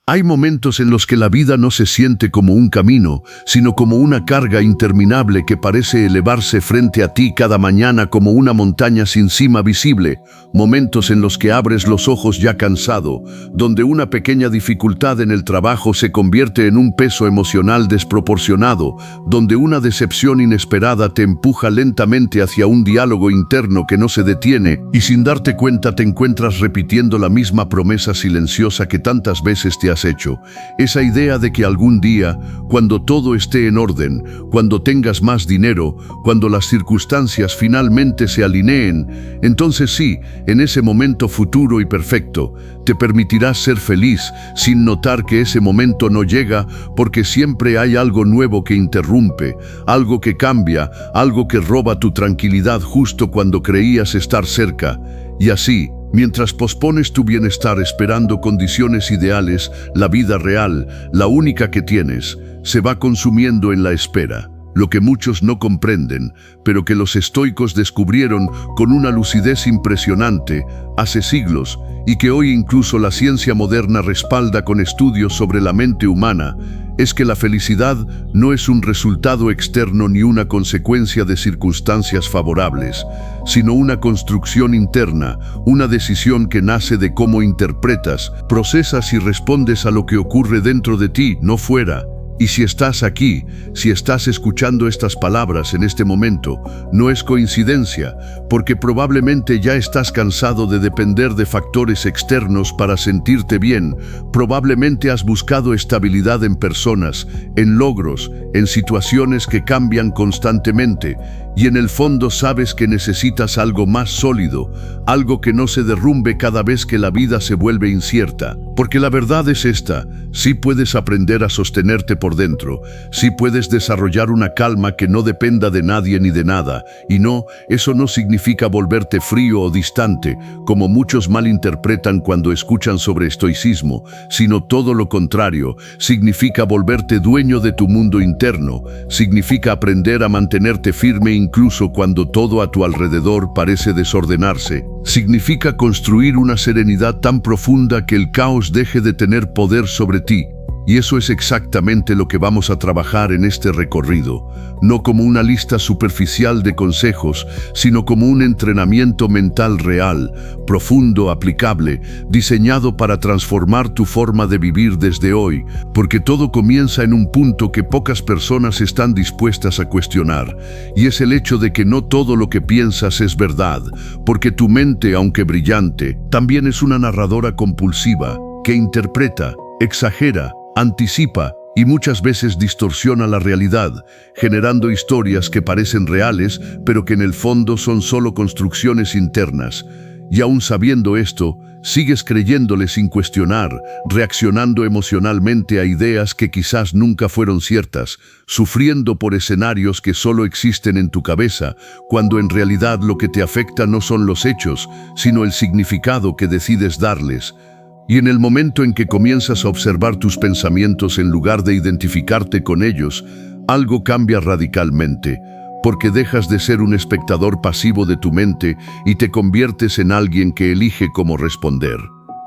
Hay momentos en los que la vida no se siente como un camino, sino como una carga interminable que parece elevarse frente a ti cada mañana como una montaña sin cima visible. Momentos en los que abres los ojos ya cansado, donde una pequeña dificultad en el trabajo se convierte en un peso emocional desproporcionado, donde una decepción inesperada te empuja lentamente hacia un diálogo interno que no se detiene y sin darte cuenta te encuentras repitiendo la misma promesa silenciosa que tantas veces te has hecho. Esa idea de que algún día, cuando todo esté en orden, cuando tengas más dinero, cuando las circunstancias finalmente se alineen, entonces sí, en ese momento futuro y perfecto, te permitirás ser feliz sin notar que ese momento no llega porque siempre hay algo nuevo que interrumpe, algo que cambia, algo que roba tu tranquilidad justo cuando creías estar cerca. Y así, mientras pospones tu bienestar esperando condiciones ideales, la vida real, la única que tienes, se va consumiendo en la espera. Lo que muchos no comprenden, pero que los estoicos descubrieron con una lucidez impresionante hace siglos, y que hoy incluso la ciencia moderna respalda con estudios sobre la mente humana, es que la felicidad no es un resultado externo ni una consecuencia de circunstancias favorables, sino una construcción interna, una decisión que nace de cómo interpretas, procesas y respondes a lo que ocurre dentro de ti, no fuera. Y si estás aquí, si estás escuchando estas palabras en este momento, no es coincidencia, porque probablemente ya estás cansado de depender de factores externos para sentirte bien. Probablemente has buscado estabilidad en personas, en logros, en situaciones que cambian constantemente, y en el fondo sabes que necesitas algo más sólido, algo que no se derrumbe cada vez que la vida se vuelve incierta. Porque la verdad es esta: sí puedes aprender a sostenerte por dentro, sí puedes desarrollar una calma que no dependa de nadie ni de nada, y no, eso no significa volverte frío o distante, como muchos malinterpretan cuando escuchan sobre estoicismo, sino todo lo contrario, significa volverte dueño de tu mundo interno, significa aprender a mantenerte firme incluso cuando todo a tu alrededor parece desordenarse, significa construir una serenidad tan profunda que el caos deje de tener poder sobre ti. Y eso es exactamente lo que vamos a trabajar en este recorrido, no como una lista superficial de consejos, sino como un entrenamiento mental real, profundo, aplicable, diseñado para transformar tu forma de vivir desde hoy, porque todo comienza en un punto que pocas personas están dispuestas a cuestionar, y es el hecho de que no todo lo que piensas es verdad, porque tu mente, aunque brillante, también es una narradora compulsiva, que interpreta, exagera, anticipa y muchas veces distorsiona la realidad, generando historias que parecen reales, pero que en el fondo son solo construcciones internas. Y aún sabiendo esto, sigues creyéndole sin cuestionar, reaccionando emocionalmente a ideas que quizás nunca fueron ciertas, sufriendo por escenarios que solo existen en tu cabeza, cuando en realidad lo que te afecta no son los hechos, sino el significado que decides darles. Y en el momento en que comienzas a observar tus pensamientos en lugar de identificarte con ellos, algo cambia radicalmente, porque dejas de ser un espectador pasivo de tu mente y te conviertes en alguien que elige cómo responder.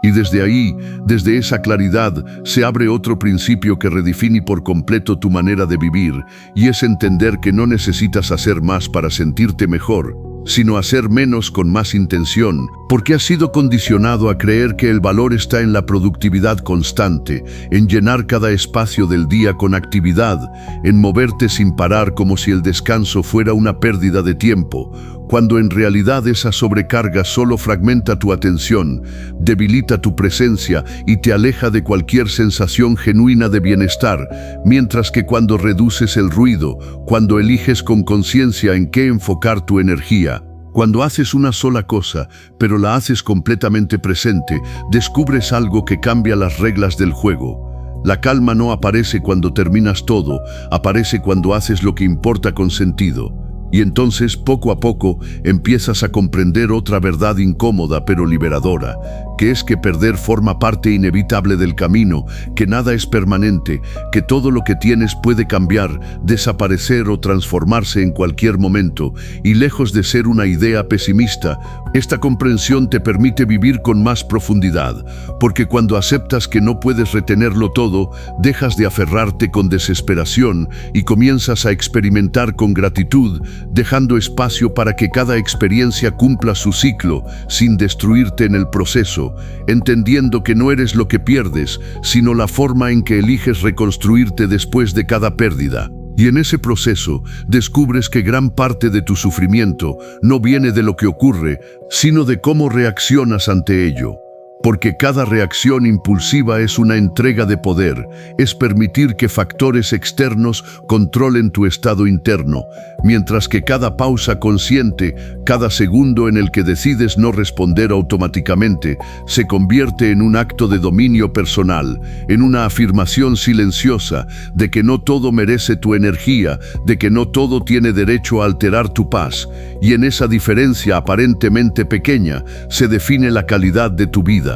Y desde ahí, desde esa claridad, se abre otro principio que redefine por completo tu manera de vivir, y es entender que no necesitas hacer más para sentirte mejor, sino hacer menos con más intención, porque has sido condicionado a creer que el valor está en la productividad constante, en llenar cada espacio del día con actividad, en moverte sin parar como si el descanso fuera una pérdida de tiempo, cuando en realidad esa sobrecarga solo fragmenta tu atención, debilita tu presencia y te aleja de cualquier sensación genuina de bienestar, mientras que cuando reduces el ruido, cuando eliges con conciencia en qué enfocar tu energía, cuando haces una sola cosa, pero la haces completamente presente, descubres algo que cambia las reglas del juego. La calma no aparece cuando terminas todo, aparece cuando haces lo que importa con sentido. Y entonces, poco a poco, empiezas a comprender otra verdad incómoda pero liberadora, que es que perder forma parte inevitable del camino, que nada es permanente, que todo lo que tienes puede cambiar, desaparecer o transformarse en cualquier momento, y lejos de ser una idea pesimista, esta comprensión te permite vivir con más profundidad, porque cuando aceptas que no puedes retenerlo todo, dejas de aferrarte con desesperación y comienzas a experimentar con gratitud, dejando espacio para que cada experiencia cumpla su ciclo, sin destruirte en el proceso, entendiendo que no eres lo que pierdes, sino la forma en que eliges reconstruirte después de cada pérdida. Y en ese proceso descubres que gran parte de tu sufrimiento no viene de lo que ocurre, sino de cómo reaccionas ante ello. Porque cada reacción impulsiva es una entrega de poder, es permitir que factores externos controlen tu estado interno, mientras que cada pausa consciente, cada segundo en el que decides no responder automáticamente, se convierte en un acto de dominio personal, en una afirmación silenciosa de que no todo merece tu energía, de que no todo tiene derecho a alterar tu paz, y en esa diferencia aparentemente pequeña se define la calidad de tu vida.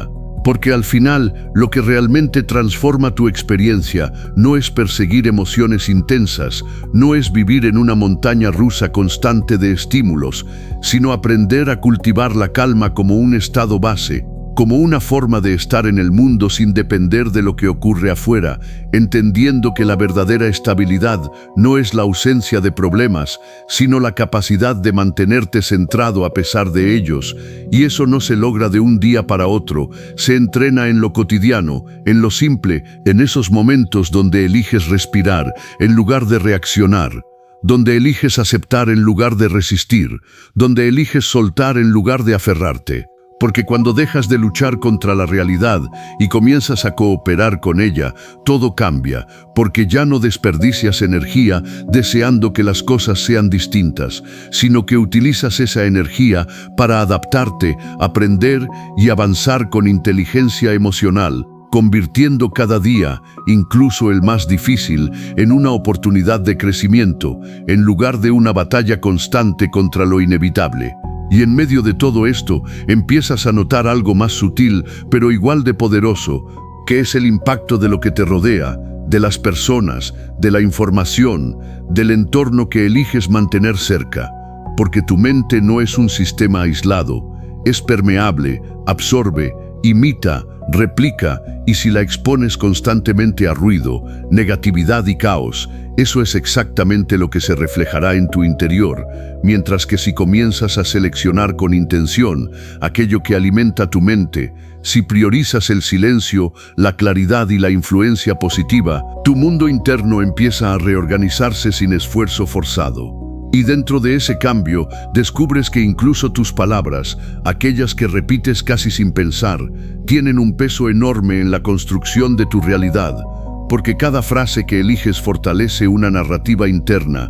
Porque al final, lo que realmente transforma tu experiencia no es perseguir emociones intensas, no es vivir en una montaña rusa constante de estímulos, sino aprender a cultivar la calma como un estado base, como una forma de estar en el mundo sin depender de lo que ocurre afuera, entendiendo que la verdadera estabilidad no es la ausencia de problemas, sino la capacidad de mantenerte centrado a pesar de ellos, y eso no se logra de un día para otro, se entrena en lo cotidiano, en lo simple, en esos momentos donde eliges respirar en lugar de reaccionar, donde eliges aceptar en lugar de resistir, donde eliges soltar en lugar de aferrarte. Porque cuando dejas de luchar contra la realidad y comienzas a cooperar con ella, todo cambia, porque ya no desperdicias energía deseando que las cosas sean distintas, sino que utilizas esa energía para adaptarte, aprender y avanzar con inteligencia emocional, convirtiendo cada día, incluso el más difícil, en una oportunidad de crecimiento, en lugar de una batalla constante contra lo inevitable. Y en medio de todo esto, empiezas a notar algo más sutil, pero igual de poderoso, que es el impacto de lo que te rodea, de las personas, de la información, del entorno que eliges mantener cerca. Porque tu mente no es un sistema aislado, es permeable, absorbe, imita, replica, y si la expones constantemente a ruido, negatividad y caos, eso es exactamente lo que se reflejará en tu interior, mientras que si comienzas a seleccionar con intención aquello que alimenta tu mente, si priorizas el silencio, la claridad y la influencia positiva, tu mundo interno empieza a reorganizarse sin esfuerzo forzado. Y dentro de ese cambio, descubres que incluso tus palabras, aquellas que repites casi sin pensar, tienen un peso enorme en la construcción de tu realidad, porque cada frase que eliges fortalece una narrativa interna,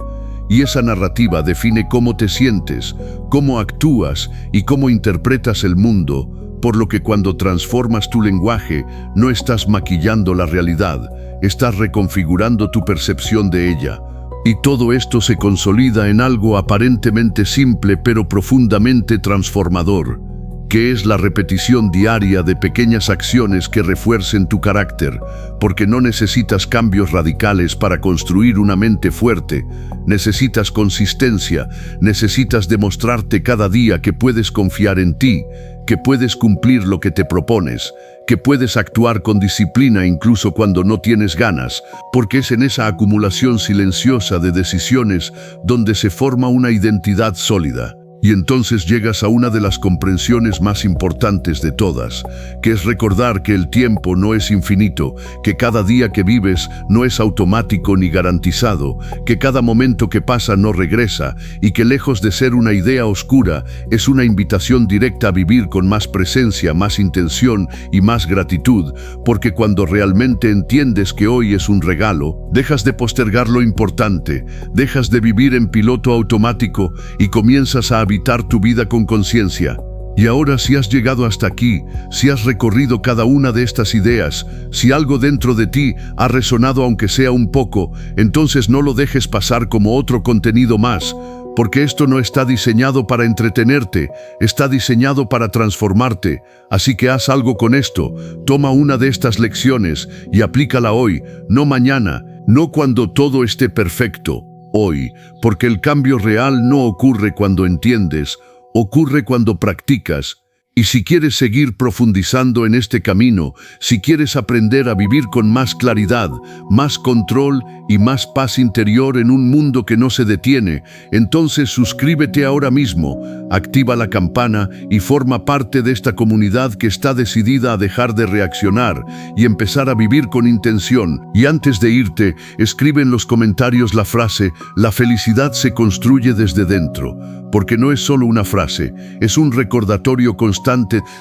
y esa narrativa define cómo te sientes, cómo actúas y cómo interpretas el mundo, por lo que cuando transformas tu lenguaje, no estás maquillando la realidad, estás reconfigurando tu percepción de ella. Y todo esto se consolida en algo aparentemente simple pero profundamente transformador, que es la repetición diaria de pequeñas acciones que refuercen tu carácter, porque no necesitas cambios radicales para construir una mente fuerte, necesitas consistencia, necesitas demostrarte cada día que puedes confiar en ti, que puedes cumplir lo que te propones, que puedes actuar con disciplina incluso cuando no tienes ganas, porque es en esa acumulación silenciosa de decisiones donde se forma una identidad sólida. Y entonces llegas a una de las comprensiones más importantes de todas, que es recordar que el tiempo no es infinito, que cada día que vives no es automático ni garantizado, que cada momento que pasa no regresa, y que lejos de ser una idea oscura, es una invitación directa a vivir con más presencia, más intención y más gratitud, porque cuando realmente entiendes que hoy es un regalo, dejas de postergar lo importante, dejas de vivir en piloto automático y comienzas a habitar tu vida con conciencia. Y ahora, si has llegado hasta aquí, si has recorrido cada una de estas ideas, si algo dentro de ti ha resonado aunque sea un poco, entonces no lo dejes pasar como otro contenido más, porque esto no está diseñado para entretenerte, está diseñado para transformarte. Así que haz algo con esto, toma una de estas lecciones y aplícala hoy, no mañana, no cuando todo esté perfecto, hoy, porque el cambio real no ocurre cuando entiendes, ocurre cuando practicas. Y si quieres seguir profundizando en este camino, si quieres aprender a vivir con más claridad, más control y más paz interior en un mundo que no se detiene, entonces suscríbete ahora mismo, activa la campana y forma parte de esta comunidad que está decidida a dejar de reaccionar y empezar a vivir con intención. Y antes de irte, escribe en los comentarios la frase: la felicidad se construye desde dentro, porque no es solo una frase, es un recordatorio constante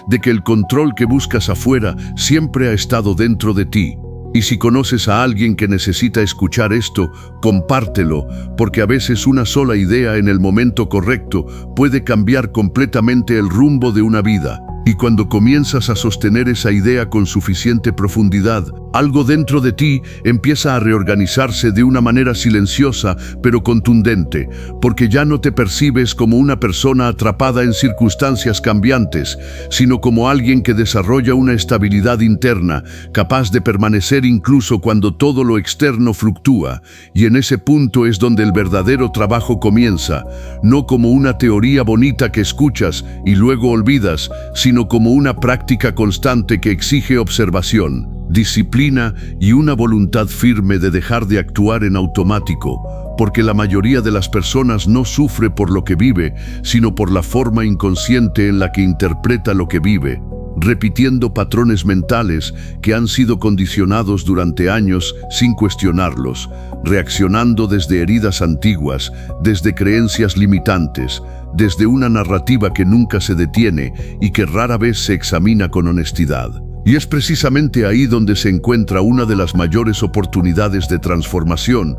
de que el control que buscas afuera siempre ha estado dentro de ti. Y si conoces a alguien que necesita escuchar esto, compártelo, porque a veces una sola idea en el momento correcto puede cambiar completamente el rumbo de una vida. Y cuando comienzas a sostener esa idea con suficiente profundidad, algo dentro de ti empieza a reorganizarse de una manera silenciosa pero contundente, porque ya no te percibes como una persona atrapada en circunstancias cambiantes, sino como alguien que desarrolla una estabilidad interna, capaz de permanecer incluso cuando todo lo externo fluctúa. Y en ese punto es donde el verdadero trabajo comienza, no como una teoría bonita que escuchas y luego olvidas, sino como una práctica constante que exige observación, disciplina y una voluntad firme de dejar de actuar en automático, porque la mayoría de las personas no sufre por lo que vive, sino por la forma inconsciente en la que interpreta lo que vive, repitiendo patrones mentales que han sido condicionados durante años sin cuestionarlos, reaccionando desde heridas antiguas, desde creencias limitantes, desde una narrativa que nunca se detiene y que rara vez se examina con honestidad. Y es precisamente ahí donde se encuentra una de las mayores oportunidades de transformación,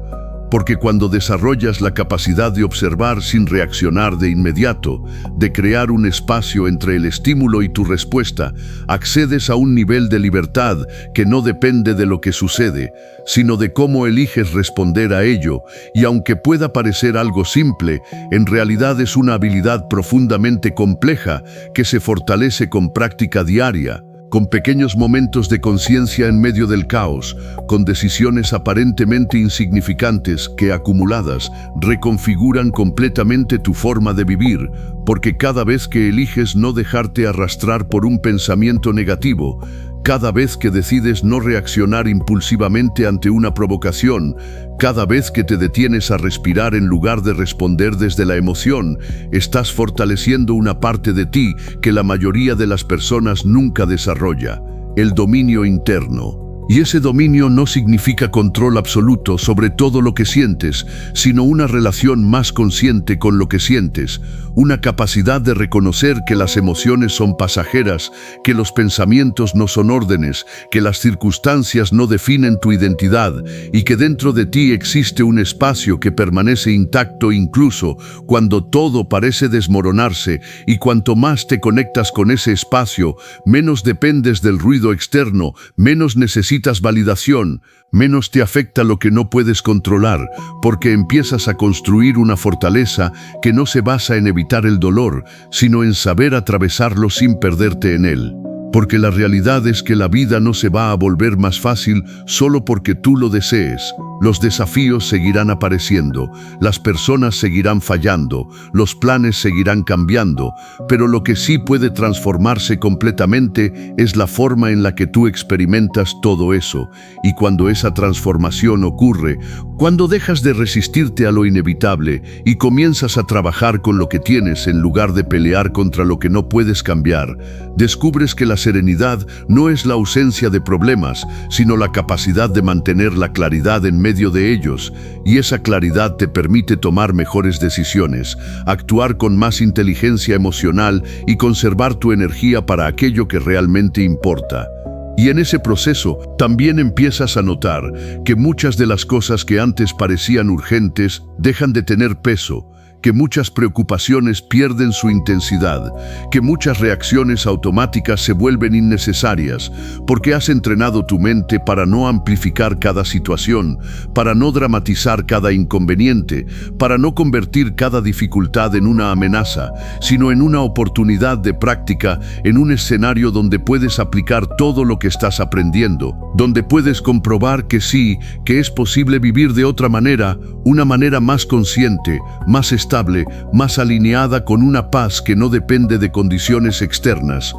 porque cuando desarrollas la capacidad de observar sin reaccionar de inmediato, de crear un espacio entre el estímulo y tu respuesta, accedes a un nivel de libertad que no depende de lo que sucede, sino de cómo eliges responder a ello, y aunque pueda parecer algo simple, en realidad es una habilidad profundamente compleja que se fortalece con práctica diaria, con pequeños momentos de conciencia en medio del caos, con decisiones aparentemente insignificantes que, acumuladas, reconfiguran completamente tu forma de vivir, porque cada vez que eliges no dejarte arrastrar por un pensamiento negativo, cada vez que decides no reaccionar impulsivamente ante una provocación, cada vez que te detienes a respirar en lugar de responder desde la emoción, estás fortaleciendo una parte de ti que la mayoría de las personas nunca desarrolla, el dominio interno. Y ese dominio no significa control absoluto sobre todo lo que sientes, sino una relación más consciente con lo que sientes, una capacidad de reconocer que las emociones son pasajeras, que los pensamientos no son órdenes, que las circunstancias no definen tu identidad y que dentro de ti existe un espacio que permanece intacto incluso cuando todo parece desmoronarse, y cuanto más te conectas con ese espacio, menos dependes del ruido externo, menos necesitas validación, menos te afecta lo que no puedes controlar, porque empiezas a construir una fortaleza que no se basa en evitar el dolor, sino en saber atravesarlo sin perderte en él. Porque la realidad es que la vida no se va a volver más fácil solo porque tú lo desees. Los desafíos seguirán apareciendo, las personas seguirán fallando, los planes seguirán cambiando, pero lo que sí puede transformarse completamente es la forma en la que tú experimentas todo eso. Y cuando esa transformación ocurre, cuando dejas de resistirte a lo inevitable y comienzas a trabajar con lo que tienes en lugar de pelear contra lo que no puedes cambiar, descubres que la serenidad no es la ausencia de problemas, sino la capacidad de mantener la claridad en medio de ellos, y esa claridad te permite tomar mejores decisiones, actuar con más inteligencia emocional y conservar tu energía para aquello que realmente importa. Y en ese proceso también empiezas a notar que muchas de las cosas que antes parecían urgentes dejan de tener peso, que muchas preocupaciones pierden su intensidad, que muchas reacciones automáticas se vuelven innecesarias, porque has entrenado tu mente para no amplificar cada situación, para no dramatizar cada inconveniente, para no convertir cada dificultad en una amenaza, sino en una oportunidad de práctica, en un escenario donde puedes aplicar todo lo que estás aprendiendo, donde puedes comprobar que sí, que es posible vivir de otra manera, una manera más consciente, más estable, más alineada con una paz que no depende de condiciones externas.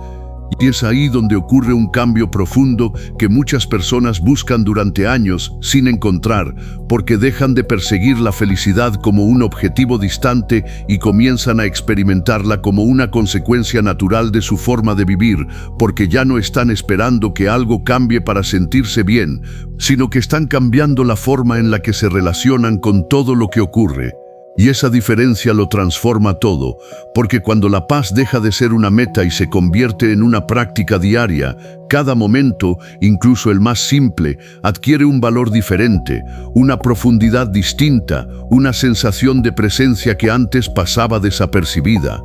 Y es ahí donde ocurre un cambio profundo que muchas personas buscan durante años sin encontrar, porque dejan de perseguir la felicidad como un objetivo distante y comienzan a experimentarla como una consecuencia natural de su forma de vivir, porque ya no están esperando que algo cambie para sentirse bien, sino que están cambiando la forma en la que se relacionan con todo lo que ocurre. Y esa diferencia lo transforma todo, porque cuando la paz deja de ser una meta y se convierte en una práctica diaria, cada momento, incluso el más simple, adquiere un valor diferente, una profundidad distinta, una sensación de presencia que antes pasaba desapercibida.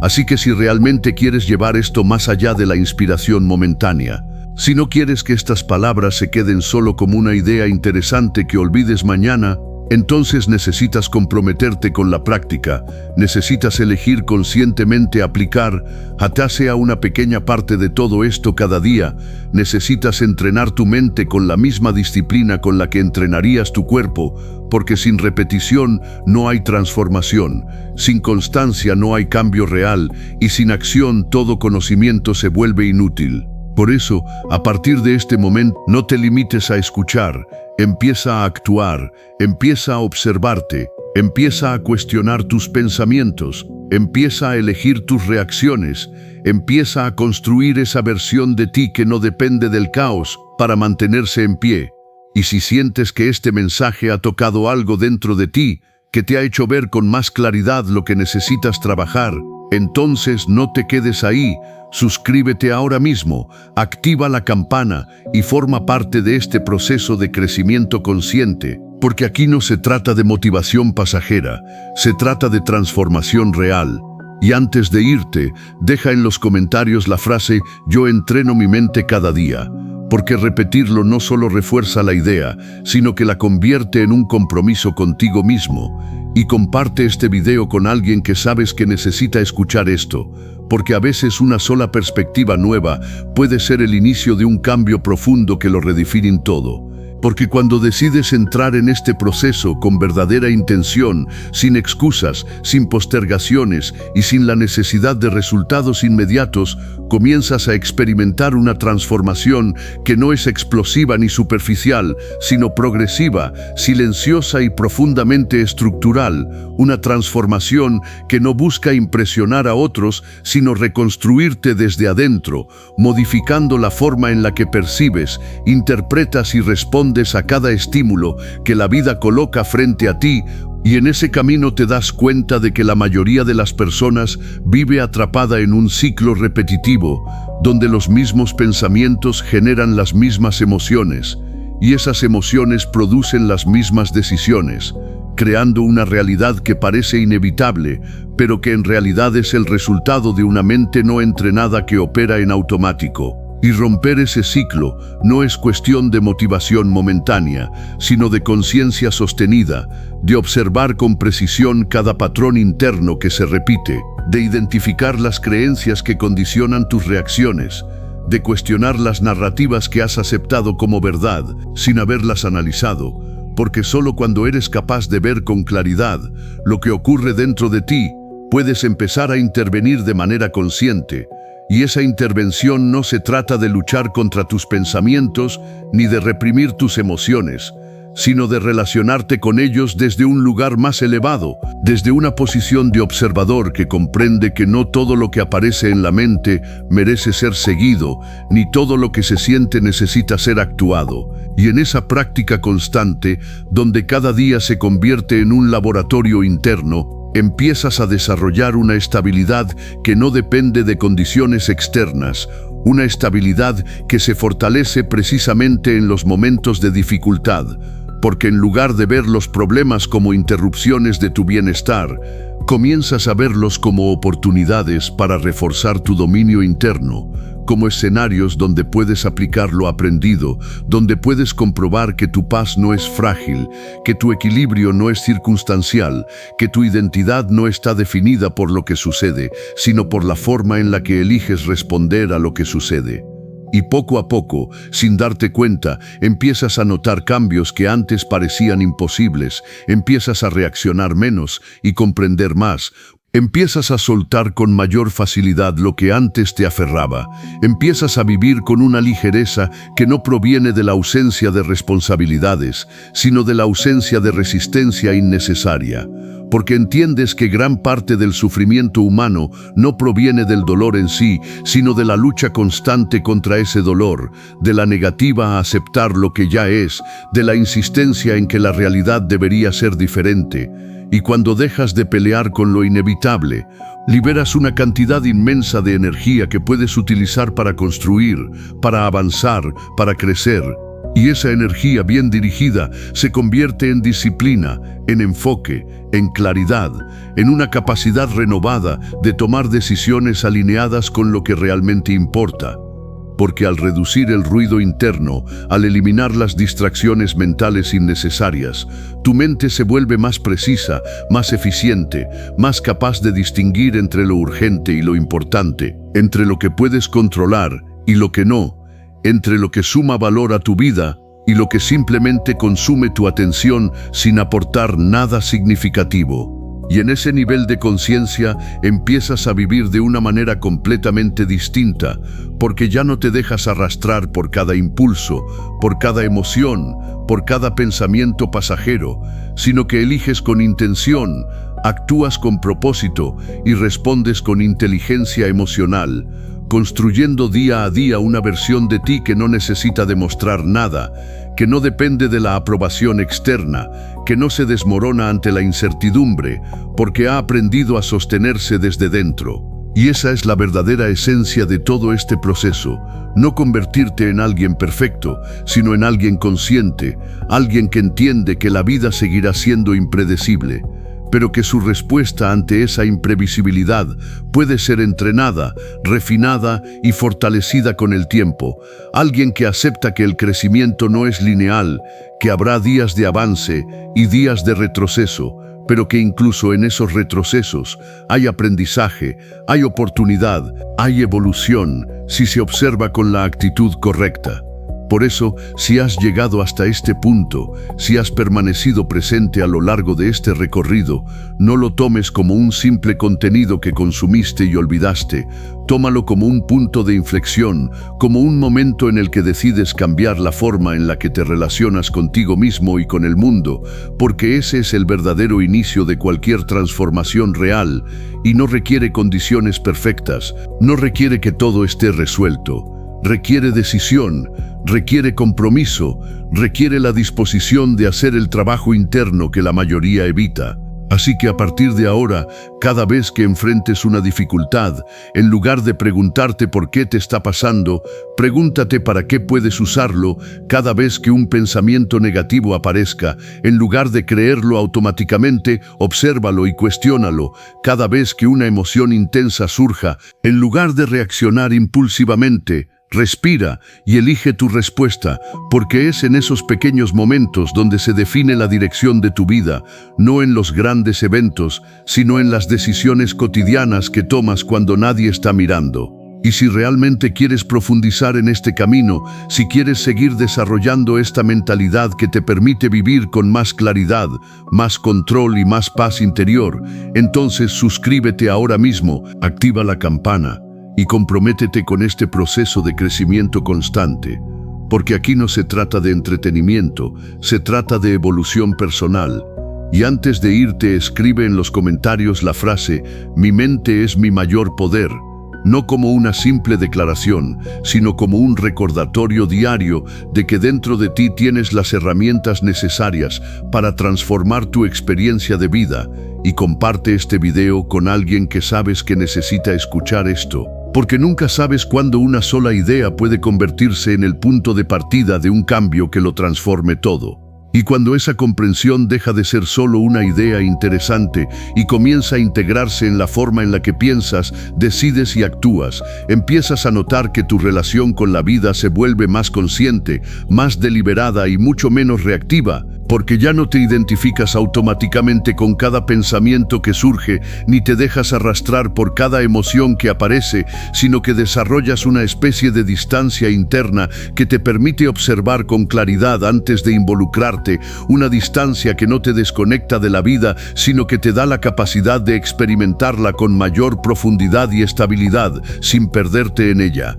Así que si realmente quieres llevar esto más allá de la inspiración momentánea, si no quieres que estas palabras se queden solo como una idea interesante que olvides mañana, entonces necesitas comprometerte con la práctica, necesitas elegir conscientemente aplicar, ya sea una pequeña parte de todo esto cada día, necesitas entrenar tu mente con la misma disciplina con la que entrenarías tu cuerpo, porque sin repetición no hay transformación, sin constancia no hay cambio real, y sin acción todo conocimiento se vuelve inútil. Por eso, a partir de este momento, no te limites a escuchar, empieza a actuar, empieza a observarte, empieza a cuestionar tus pensamientos, empieza a elegir tus reacciones, empieza a construir esa versión de ti que no depende del caos para mantenerse en pie. Y si sientes que este mensaje ha tocado algo dentro de ti, que te ha hecho ver con más claridad lo que necesitas trabajar, entonces no te quedes ahí. Suscríbete ahora mismo, activa la campana y forma parte de este proceso de crecimiento consciente, porque aquí no se trata de motivación pasajera, se trata de transformación real. Y antes de irte, deja en los comentarios la frase "Yo entreno mi mente cada día", porque repetirlo no solo refuerza la idea, sino que la convierte en un compromiso contigo mismo. Y comparte este video con alguien que sabes que necesita escuchar esto, porque a veces una sola perspectiva nueva puede ser el inicio de un cambio profundo que lo redefine todo. Porque cuando decides entrar en este proceso con verdadera intención, sin excusas, sin postergaciones y sin la necesidad de resultados inmediatos, comienzas a experimentar una transformación que no es explosiva ni superficial, sino progresiva, silenciosa y profundamente estructural. Una transformación que no busca impresionar a otros, sino reconstruirte desde adentro, modificando la forma en la que percibes, interpretas y respondes a cada estímulo que la vida coloca frente a ti, y en ese camino te das cuenta de que la mayoría de las personas vive atrapada en un ciclo repetitivo, donde los mismos pensamientos generan las mismas emociones, y esas emociones producen las mismas decisiones, creando una realidad que parece inevitable, pero que en realidad es el resultado de una mente no entrenada que opera en automático. Y romper ese ciclo no es cuestión de motivación momentánea, sino de conciencia sostenida, de observar con precisión cada patrón interno que se repite, de identificar las creencias que condicionan tus reacciones, de cuestionar las narrativas que has aceptado como verdad sin haberlas analizado, porque solo cuando eres capaz de ver con claridad lo que ocurre dentro de ti, puedes empezar a intervenir de manera consciente. Y esa intervención no se trata de luchar contra tus pensamientos ni de reprimir tus emociones, sino de relacionarte con ellos desde un lugar más elevado, desde una posición de observador que comprende que no todo lo que aparece en la mente merece ser seguido, ni todo lo que se siente necesita ser actuado. Y en esa práctica constante, donde cada día se convierte en un laboratorio interno, empiezas a desarrollar una estabilidad que no depende de condiciones externas, una estabilidad que se fortalece precisamente en los momentos de dificultad, porque en lugar de ver los problemas como interrupciones de tu bienestar, Comienzas a verlos como oportunidades para reforzar tu dominio interno, como escenarios donde puedes aplicar lo aprendido, donde puedes comprobar que tu paz no es frágil, que tu equilibrio no es circunstancial, que tu identidad no está definida por lo que sucede, sino por la forma en la que eliges responder a lo que sucede. Y poco a poco, sin darte cuenta, empiezas a notar cambios que antes parecían imposibles, empiezas a reaccionar menos y comprender más. Empiezas a soltar con mayor facilidad lo que antes te aferraba. Empiezas a vivir con una ligereza que no proviene de la ausencia de responsabilidades, sino de la ausencia de resistencia innecesaria. Porque entiendes que gran parte del sufrimiento humano no proviene del dolor en sí, sino de la lucha constante contra ese dolor, de la negativa a aceptar lo que ya es, de la insistencia en que la realidad debería ser diferente. Y cuando dejas de pelear con lo inevitable, liberas una cantidad inmensa de energía que puedes utilizar para construir, para avanzar, para crecer. Y esa energía bien dirigida se convierte en disciplina, en enfoque, en claridad, en una capacidad renovada de tomar decisiones alineadas con lo que realmente importa. Porque al reducir el ruido interno, al eliminar las distracciones mentales innecesarias, tu mente se vuelve más precisa, más eficiente, más capaz de distinguir entre lo urgente y lo importante, entre lo que puedes controlar y lo que no, entre lo que suma valor a tu vida y lo que simplemente consume tu atención sin aportar nada significativo. Y en ese nivel de conciencia empiezas a vivir de una manera completamente distinta, porque ya no te dejas arrastrar por cada impulso, por cada emoción, por cada pensamiento pasajero, sino que eliges con intención, actúas con propósito y respondes con inteligencia emocional, construyendo día a día una versión de ti que no necesita demostrar nada, que no depende de la aprobación externa, que no se desmorona ante la incertidumbre, porque ha aprendido a sostenerse desde dentro. Y esa es la verdadera esencia de todo este proceso, no convertirte en alguien perfecto, sino en alguien consciente, alguien que entiende que la vida seguirá siendo impredecible, pero que su respuesta ante esa imprevisibilidad puede ser entrenada, refinada y fortalecida con el tiempo. Alguien que acepta que el crecimiento no es lineal, que habrá días de avance y días de retroceso, pero que incluso en esos retrocesos hay aprendizaje, hay oportunidad, hay evolución, si se observa con la actitud correcta. Por eso, si has llegado hasta este punto, si has permanecido presente a lo largo de este recorrido, no lo tomes como un simple contenido que consumiste y olvidaste. Tómalo como un punto de inflexión, como un momento en el que decides cambiar la forma en la que te relacionas contigo mismo y con el mundo, porque ese es el verdadero inicio de cualquier transformación real y no requiere condiciones perfectas, no requiere que todo esté resuelto. Requiere decisión, requiere compromiso, requiere la disposición de hacer el trabajo interno que la mayoría evita. Así que a partir de ahora, cada vez que enfrentes una dificultad, en lugar de preguntarte por qué te está pasando, pregúntate para qué puedes usarlo. Cada vez que un pensamiento negativo aparezca, en lugar de creerlo automáticamente, obsérvalo y cuestiónalo. Cada vez que una emoción intensa surja, en lugar de reaccionar impulsivamente, respira y elige tu respuesta, porque es en esos pequeños momentos donde se define la dirección de tu vida, no en los grandes eventos, sino en las decisiones cotidianas que tomas cuando nadie está mirando. Y si realmente quieres profundizar en este camino, si quieres seguir desarrollando esta mentalidad que te permite vivir con más claridad, más control y más paz interior, entonces suscríbete ahora mismo, activa la campana y comprométete con este proceso de crecimiento constante, porque aquí no se trata de entretenimiento, se trata de evolución personal. Y antes de irte, escribe en los comentarios la frase "Mi mente es mi mayor poder", no como una simple declaración, sino como un recordatorio diario de que dentro de ti tienes las herramientas necesarias para transformar tu experiencia de vida. Y comparte este video con alguien que sabes que necesita escuchar esto, porque nunca sabes cuándo una sola idea puede convertirse en el punto de partida de un cambio que lo transforme todo. Y cuando esa comprensión deja de ser solo una idea interesante y comienza a integrarse en la forma en la que piensas, decides y actúas, empiezas a notar que tu relación con la vida se vuelve más consciente, más deliberada y mucho menos reactiva, porque ya no te identificas automáticamente con cada pensamiento que surge, ni te dejas arrastrar por cada emoción que aparece, sino que desarrollas una especie de distancia interna que te permite observar con claridad antes de involucrarte, una distancia que no te desconecta de la vida, sino que te da la capacidad de experimentarla con mayor profundidad y estabilidad, sin perderte en ella.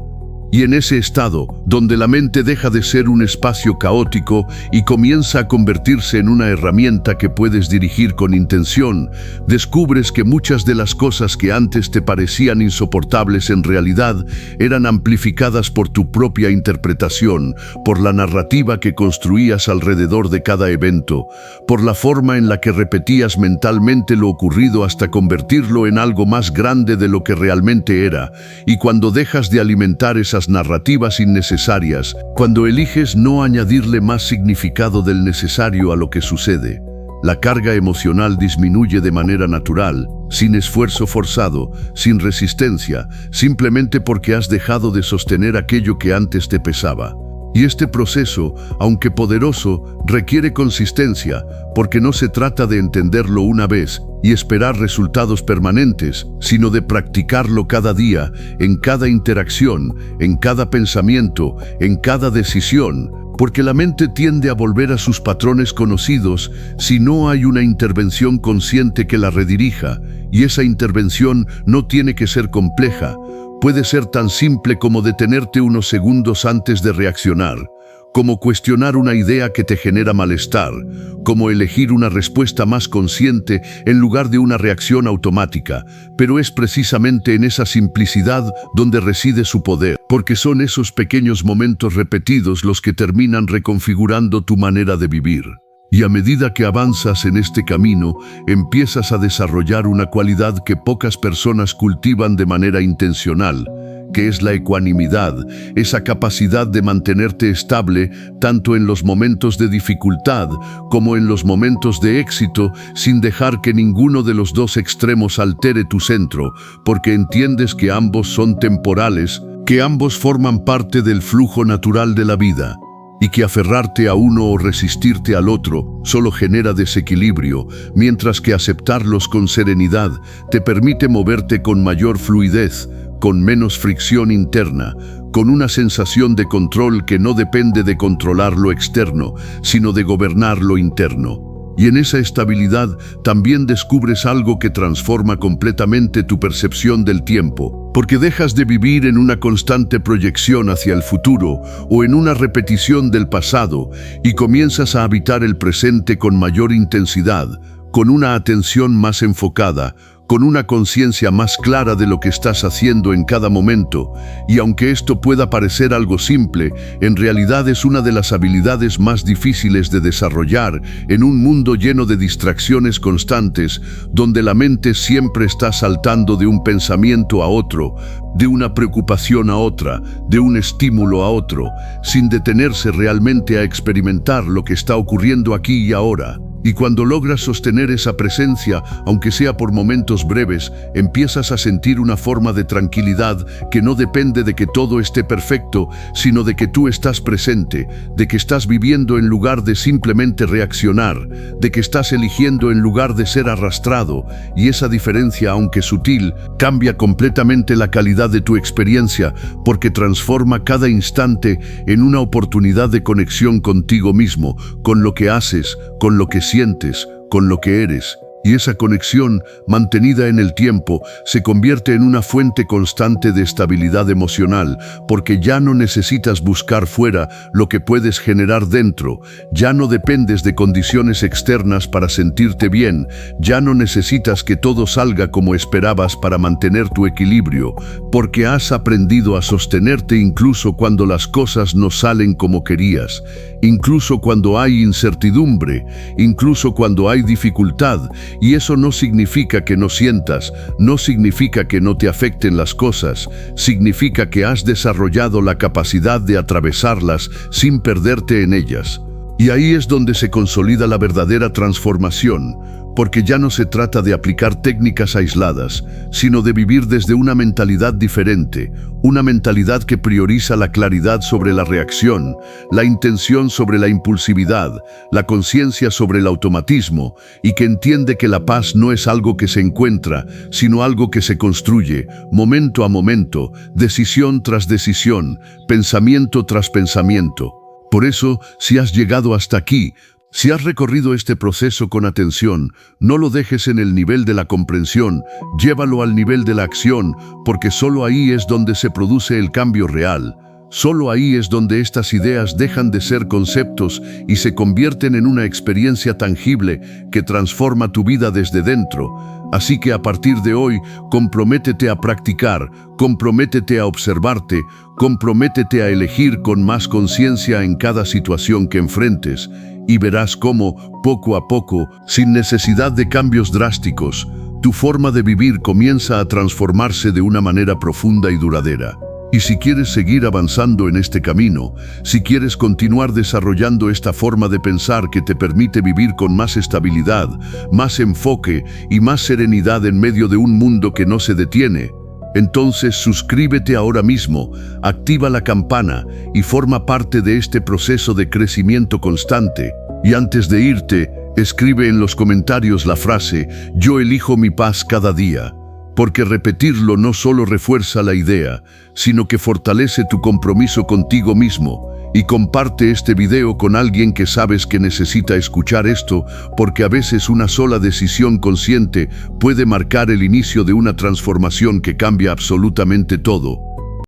Y en ese estado, donde la mente deja de ser un espacio caótico y comienza a convertirse en una herramienta que puedes dirigir con intención, descubres que muchas de las cosas que antes te parecían insoportables en realidad eran amplificadas por tu propia interpretación, por la narrativa que construías alrededor de cada evento, por la forma en la que repetías mentalmente lo ocurrido hasta convertirlo en algo más grande de lo que realmente era. Y cuando dejas de alimentar esas narrativas innecesarias, cuando eliges no añadirle más significado del necesario a lo que sucede, la carga emocional disminuye de manera natural, sin esfuerzo forzado, sin resistencia, simplemente porque has dejado de sostener aquello que antes te pesaba. Y este proceso, aunque poderoso, requiere consistencia, porque no se trata de entenderlo una vez y esperar resultados permanentes, sino de practicarlo cada día, en cada interacción, en cada pensamiento, en cada decisión, porque la mente tiende a volver a sus patrones conocidos si no hay una intervención consciente que la redirija, y esa intervención no tiene que ser compleja. Puede ser tan simple como detenerte unos segundos antes de reaccionar, como cuestionar una idea que te genera malestar, como elegir una respuesta más consciente en lugar de una reacción automática. Pero es precisamente en esa simplicidad donde reside su poder, porque son esos pequeños momentos repetidos los que terminan reconfigurando tu manera de vivir. Y a medida que avanzas en este camino, empiezas a desarrollar una cualidad que pocas personas cultivan de manera intencional, que es la ecuanimidad, esa capacidad de mantenerte estable tanto en los momentos de dificultad como en los momentos de éxito, sin dejar que ninguno de los dos extremos altere tu centro, porque entiendes que ambos son temporales, que ambos forman parte del flujo natural de la vida, y que aferrarte a uno o resistirte al otro solo genera desequilibrio, mientras que aceptarlos con serenidad te permite moverte con mayor fluidez, con menos fricción interna, con una sensación de control que no depende de controlar lo externo, sino de gobernar lo interno. Y en esa estabilidad también descubres algo que transforma completamente tu percepción del tiempo, porque dejas de vivir en una constante proyección hacia el futuro o en una repetición del pasado y comienzas a habitar el presente con mayor intensidad, con una atención más enfocada, con una conciencia más clara de lo que estás haciendo en cada momento. Y aunque esto pueda parecer algo simple, en realidad es una de las habilidades más difíciles de desarrollar en un mundo lleno de distracciones constantes, donde la mente siempre está saltando de un pensamiento a otro, de una preocupación a otra, de un estímulo a otro, sin detenerse realmente a experimentar lo que está ocurriendo aquí y ahora. Y cuando logras sostener esa presencia, aunque sea por momentos breves, empiezas a sentir una forma de tranquilidad que no depende de que todo esté perfecto, sino de que tú estás presente, de que estás viviendo en lugar de simplemente reaccionar, de que estás eligiendo en lugar de ser arrastrado. Y esa diferencia, aunque sutil, cambia completamente la calidad de tu experiencia, porque transforma cada instante en una oportunidad de conexión contigo mismo, con lo que haces, con lo que sientes, con lo que eres. Y esa conexión, mantenida en el tiempo, se convierte en una fuente constante de estabilidad emocional, porque ya no necesitas buscar fuera lo que puedes generar dentro, ya no dependes de condiciones externas para sentirte bien, ya no necesitas que todo salga como esperabas para mantener tu equilibrio, porque has aprendido a sostenerte incluso cuando las cosas no salen como querías, incluso cuando hay incertidumbre, incluso cuando hay dificultad. Y eso no significa que no sientas, no significa que no te afecten las cosas, significa que has desarrollado la capacidad de atravesarlas sin perderte en ellas. Y ahí es donde se consolida la verdadera transformación, porque ya no se trata de aplicar técnicas aisladas, sino de vivir desde una mentalidad diferente, una mentalidad que prioriza la claridad sobre la reacción, la intención sobre la impulsividad, la conciencia sobre el automatismo, y que entiende que la paz no es algo que se encuentra, sino algo que se construye, momento a momento, decisión tras decisión, pensamiento tras pensamiento. Por eso, si has llegado hasta aquí, si has recorrido este proceso con atención, no lo dejes en el nivel de la comprensión, llévalo al nivel de la acción, porque solo ahí es donde se produce el cambio real. Solo ahí es donde estas ideas dejan de ser conceptos y se convierten en una experiencia tangible que transforma tu vida desde dentro. Así que a partir de hoy, comprométete a practicar, comprométete a observarte, comprométete a elegir con más conciencia en cada situación que enfrentes, y verás cómo, poco a poco, sin necesidad de cambios drásticos, tu forma de vivir comienza a transformarse de una manera profunda y duradera. Y si quieres seguir avanzando en este camino, si quieres continuar desarrollando esta forma de pensar que te permite vivir con más estabilidad, más enfoque y más serenidad en medio de un mundo que no se detiene, entonces suscríbete ahora mismo, activa la campana y forma parte de este proceso de crecimiento constante. Y antes de irte, escribe en los comentarios la frase "Yo elijo mi paz cada día", porque repetirlo no solo refuerza la idea, sino que fortalece tu compromiso contigo mismo. Y comparte este video con alguien que sabes que necesita escuchar esto, porque a veces una sola decisión consciente puede marcar el inicio de una transformación que cambia absolutamente todo.